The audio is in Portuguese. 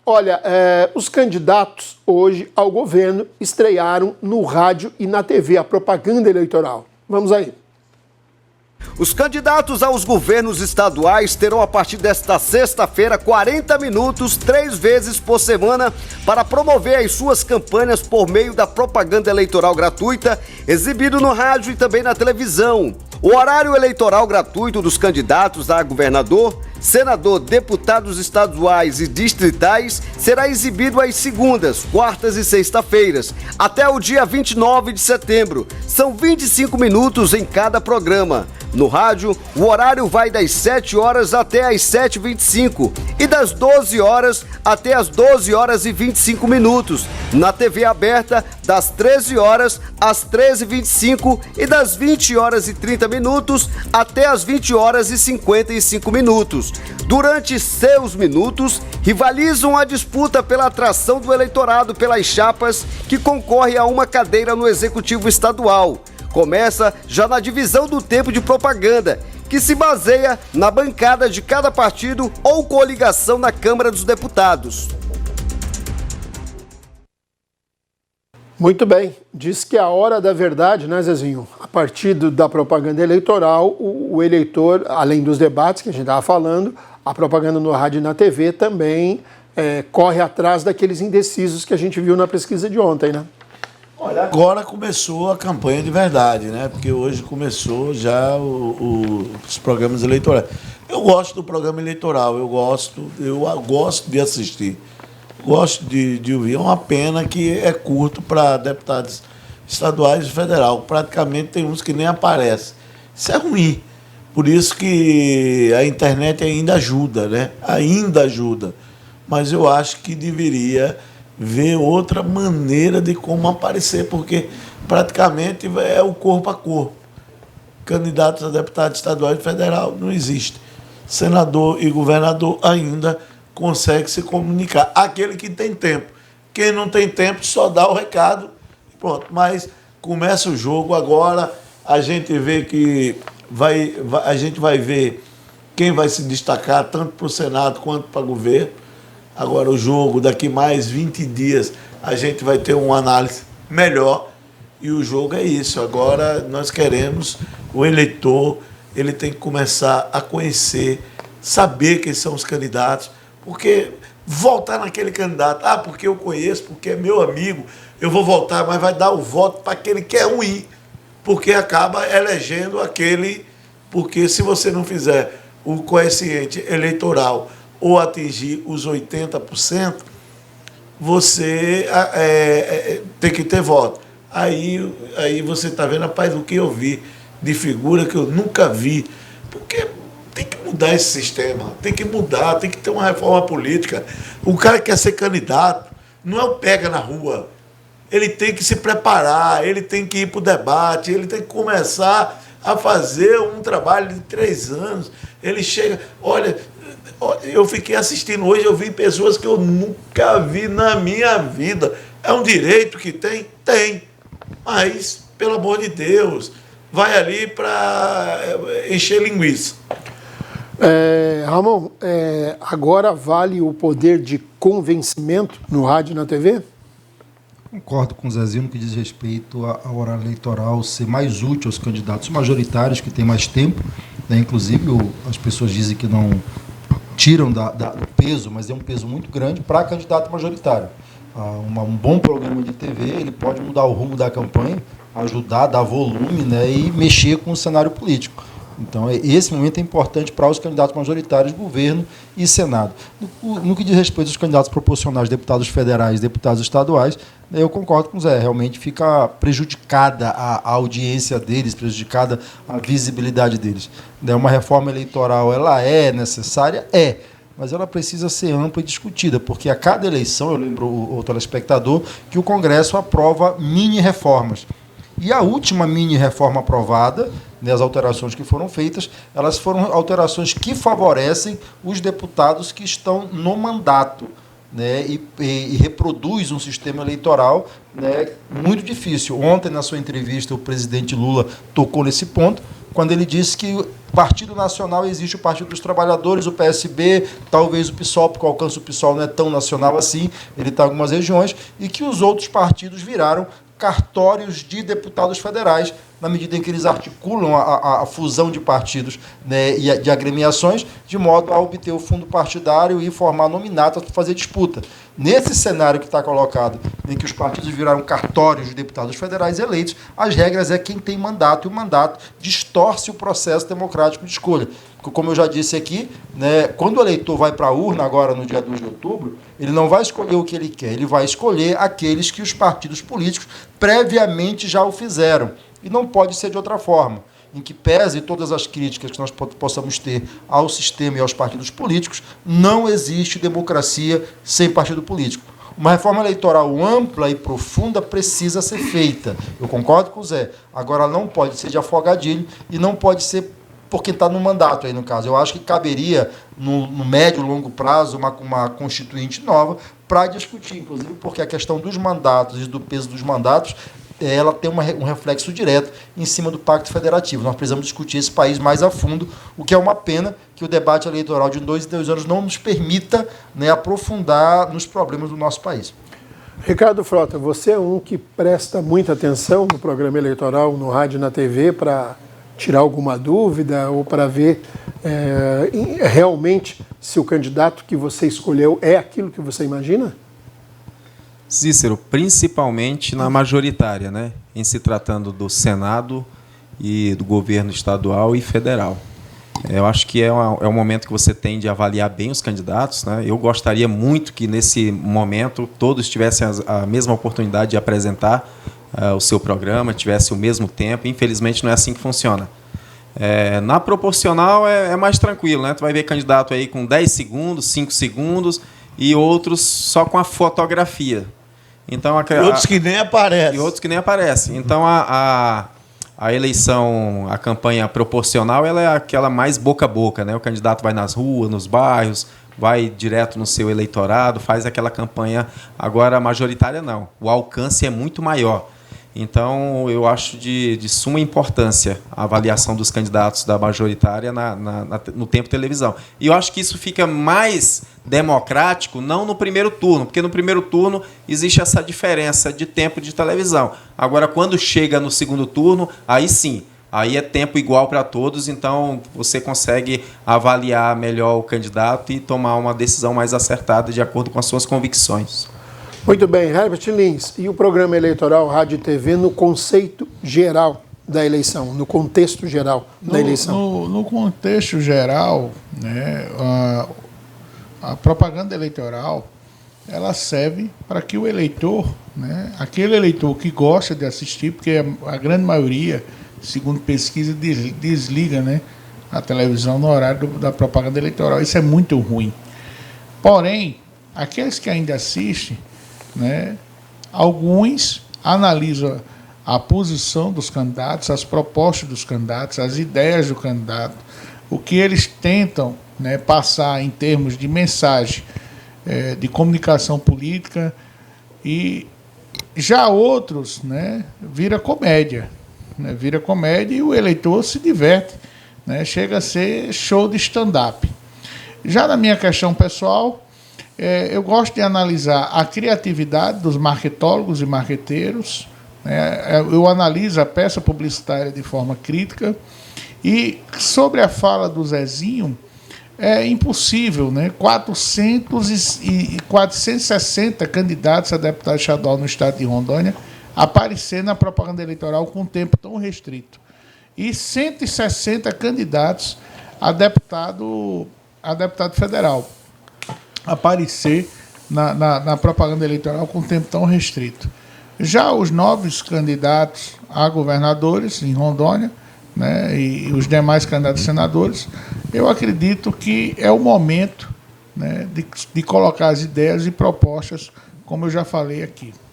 Olha, os candidatos hoje ao governo estrearam no rádio e na TV a propaganda eleitoral. Vamos aí. Os candidatos aos governos estaduais terão a partir desta sexta-feira 40 minutos, 3 vezes por semana, para promover as suas campanhas por meio da propaganda eleitoral gratuita, exibido no rádio e também na televisão. O horário eleitoral gratuito dos candidatos a governador, senador, deputados estaduais e distritais será exibido às segundas, quartas e sexta-feiras, até o dia 29 de setembro. São 25 minutos em cada programa. No rádio, o horário vai das 7 horas até as 7h25 e das 12 horas até as 12 horas e 25 minutos. Na TV aberta, das 13 horas às 13h25 e das 20 horas e 30 minutos até as 20 horas e 55 minutos. Durante seus minutos, rivalizam a disputa pela atração do eleitorado pelas chapas que concorrem a uma cadeira no Executivo Estadual. Começa já na divisão do tempo de propaganda, que se baseia na bancada de cada partido ou coligação na Câmara dos Deputados. Muito bem. Diz que a hora da verdade, né, Zezinho? A partir da propaganda eleitoral, o eleitor, além dos debates que a gente estava falando, a propaganda no rádio e na TV também corre atrás daqueles indecisos que a gente viu na pesquisa de ontem, né? Olha, agora começou a campanha de verdade, né? Porque hoje começou já os programas eleitorais. Eu gosto do programa eleitoral, eu gosto de assistir, gosto de ouvir. É uma pena que é curto para deputados estaduais e federal. Praticamente tem uns que nem aparecem. Isso é ruim. Por isso que a internet ainda ajuda, né? Ainda ajuda. Mas eu acho que deveria ver outra maneira de como aparecer, porque praticamente é o corpo a corpo. Candidatos a deputado estadual e federal não existe. Senador e governador ainda consegue se comunicar. Aquele que tem tempo. Quem não tem tempo só dá o recado e pronto. Mas começa o jogo agora, a gente vê que a gente vai ver quem vai se destacar tanto para o Senado quanto para o governo. Agora o jogo, daqui mais 20 dias, a gente vai ter uma análise melhor e o jogo é isso. Agora nós queremos, o eleitor, ele tem que começar a conhecer, saber quem são os candidatos, porque votar naquele candidato, porque eu conheço, porque é meu amigo, eu vou votar, mas vai dar o voto para aquele que é ruim, porque acaba elegendo aquele, porque se você não fizer o coeficiente eleitoral ou atingir os 80%, você tem que ter voto. Aí você está vendo, rapaz, o que eu vi de figura que eu nunca vi. Porque tem que mudar esse sistema, tem que mudar, tem que ter uma reforma política. O cara que quer ser candidato, não é o pega na rua. Ele tem que se preparar, ele tem que ir para o debate, ele tem que começar a fazer um trabalho de 3 anos. Ele chega, olha, eu fiquei assistindo hoje, eu vi pessoas que eu nunca vi na minha vida. É um direito que tem? Tem. Mas, pelo amor de Deus, vai ali para encher linguiça. Ramon, agora vale o poder de convencimento no rádio e na TV? Concordo com o Zezinho no que diz respeito ao horário eleitoral ser mais útil aos candidatos majoritários, que têm mais tempo, né? Inclusive, as pessoas dizem que não tiram do peso, mas é um peso muito grande para candidato majoritário. Um bom programa de TV, ele pode mudar o rumo da campanha, ajudar, dar volume, né, e mexer com o cenário político. Então, esse momento é importante para os candidatos majoritários, governo e Senado. No que diz respeito aos candidatos proporcionais, deputados federais, deputados estaduais, eu concordo com o Zé, realmente fica prejudicada a audiência deles, prejudicada a visibilidade deles. Uma reforma eleitoral, ela é necessária? É, mas ela precisa ser ampla e discutida, porque a cada eleição, eu lembro o telespectador, que o Congresso aprova mini-reformas. E a última mini-reforma aprovada, né, as alterações que foram feitas, elas foram alterações que favorecem os deputados que estão no mandato, né, e reproduz um sistema eleitoral, né, muito difícil. Ontem, na sua entrevista, o presidente Lula tocou nesse ponto, quando ele disse que Partido Nacional existe o Partido dos Trabalhadores, o PSB, talvez o PSOL, porque o alcance do PSOL não é tão nacional assim, ele está em algumas regiões, e que os outros partidos viraram cartórios de deputados federais, na medida em que eles articulam a fusão de partidos, né, e de agremiações, de modo a obter o fundo partidário e formar nominatas para fazer disputa. Nesse cenário que está colocado, em que os partidos viraram cartórios de deputados federais eleitos, as regras é quem tem mandato, e o mandato distorce o processo democrático de escolha. Como eu já disse aqui, né, quando o eleitor vai para a urna agora no dia 2 de outubro, ele não vai escolher o que ele quer, ele vai escolher aqueles que os partidos políticos previamente já o fizeram. E não pode ser de outra forma, em que pese todas as críticas que nós possamos ter ao sistema e aos partidos políticos, não existe democracia sem partido político. Uma reforma eleitoral ampla e profunda precisa ser feita. Eu concordo com o Zé. Agora, não pode ser de afogadilho e não pode ser por quem está no mandato aí, no caso. Eu acho que caberia, no médio e longo prazo, uma constituinte nova para discutir, inclusive porque a questão dos mandatos e do peso dos mandatos, ela tem um reflexo direto em cima do Pacto Federativo. Nós precisamos discutir esse país mais a fundo, o que é uma pena que o debate eleitoral de 2 em 2 anos não nos permita, né, aprofundar nos problemas do nosso país. Ricardo Frota, você é um que presta muita atenção no programa eleitoral, no rádio e na TV, para tirar alguma dúvida ou para ver realmente se o candidato que você escolheu é aquilo que você imagina? Cícero, principalmente na majoritária, né? Em se tratando do Senado e do governo estadual e federal. Eu acho que é um momento que você tem de avaliar bem os candidatos, né? Eu gostaria muito que, nesse momento, todos tivessem a mesma oportunidade de apresentar o seu programa, tivesse o mesmo tempo. Infelizmente, não é assim que funciona. Na proporcional é mais tranquilo, né? Tu vai ver candidato aí com 10 segundos, 5 segundos e outros só com a fotografia. Então, outros que nem aparecem. E outros que nem aparecem. Então, a eleição, a campanha proporcional, ela é aquela mais boca a boca, né? O candidato vai nas ruas, nos bairros, vai direto no seu eleitorado, faz aquela campanha. Agora, a majoritária, não. O alcance é muito maior. Então, eu acho de suma importância a avaliação dos candidatos da majoritária no tempo televisão. E eu acho que isso fica mais democrático não no primeiro turno, porque no primeiro turno existe essa diferença de tempo de televisão. Agora, quando chega no segundo turno, aí sim, aí é tempo igual para todos, então você consegue avaliar melhor o candidato e tomar uma decisão mais acertada de acordo com as suas convicções. Muito bem, Herbert Lins, e o programa eleitoral Rádio e TV no conceito geral da eleição, no contexto geral da eleição? No contexto geral, né, a propaganda eleitoral, ela serve para que o eleitor, né, aquele eleitor que gosta de assistir, porque a grande maioria, segundo pesquisa, desliga, né, a televisão no horário da propaganda eleitoral. Isso é muito ruim. Porém, aqueles que ainda assistem, né, alguns analisam a posição dos candidatos, as propostas dos candidatos, as ideias do candidato, o que eles tentam, né, passar em termos de mensagem, de comunicação política, e já outros, né, vira comédia, né, e o eleitor se diverte, né, chega a ser show de stand-up. Já na minha questão pessoal, eu gosto de analisar a criatividade dos marketólogos e marqueteiros, né? Eu analiso a peça publicitária de forma crítica. E sobre a fala do Zezinho, é impossível, né? 460 candidatos a deputado estadual no estado de Rondônia aparecer na propaganda eleitoral com um tempo tão restrito. E 160 candidatos a deputado federal aparecer na propaganda eleitoral com tempo tão restrito. Já os 9 candidatos a governadores em Rondônia, né, e os demais candidatos a senadores, eu acredito que é o momento, né, de colocar as ideias e propostas, como eu já falei aqui.